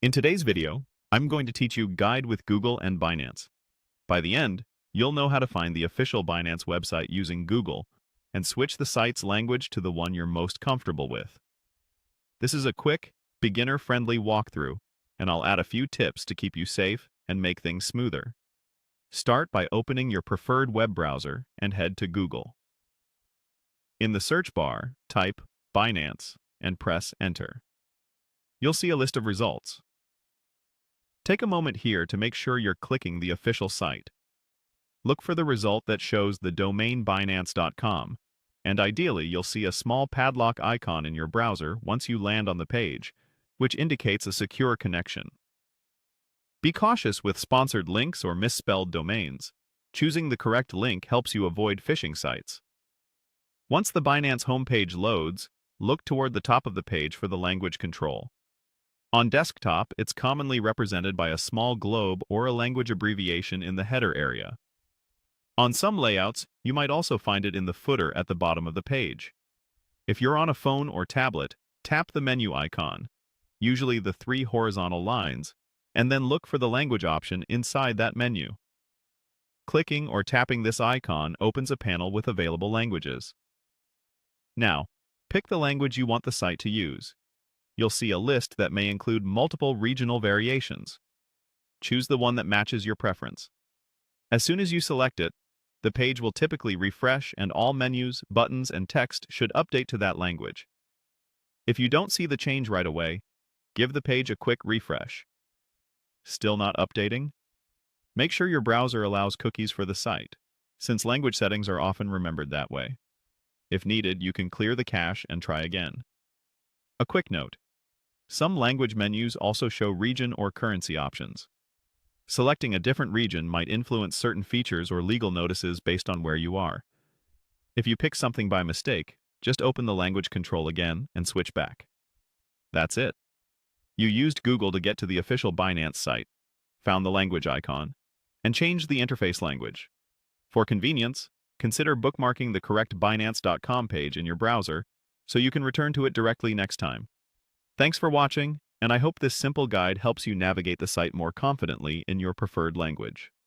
In today's video, I'm going to teach you Guide with Google and Binance. By the end, you'll know how to find the official Binance website using Google and switch the site's language to the one you're most comfortable with. This is a quick, beginner-friendly walkthrough, and I'll add a few tips to keep you safe and make things smoother. Start by opening your preferred web browser and head to Google. In the search bar, type Binance and press Enter. You'll see a list of results. Take a moment here to make sure you're clicking the official site. Look for the result that shows the domain Binance.com, and ideally you'll see a small padlock icon in your browser once you land on the page, which indicates a secure connection. Be cautious with sponsored links or misspelled domains. Choosing the correct link helps you avoid phishing sites. Once the Binance homepage loads, look toward the top of the page for the language control. On desktop, it's commonly represented by a small globe or a language abbreviation in the header area. On some layouts, you might also find it in the footer at the bottom of the page. If you're on a phone or tablet, tap the menu icon, usually the three horizontal lines, and then look for the language option inside that menu. Clicking or tapping this icon opens a panel with available languages. Now, pick the language you want the site to use. You'll see a list that may include multiple regional variations. Choose the one that matches your preference. As soon as you select it, the page will typically refresh and all menus, buttons, and text should update to that language. If you don't see the change right away, give the page a quick refresh. Still not updating? Make sure your browser allows cookies for the site, since language settings are often remembered that way. If needed, you can clear the cache and try again. A quick note. Some language menus also show region or currency options. Selecting a different region might influence certain features or legal notices based on where you are. If you pick something by mistake, just open the language control again and switch back. That's it. You used Google to get to the official Binance site, found the language icon, and changed the interface language. For convenience, consider bookmarking the correct Binance.com page in your browser so you can return to it directly next time. Thanks for watching, and I hope this simple guide helps you navigate the site more confidently in your preferred language.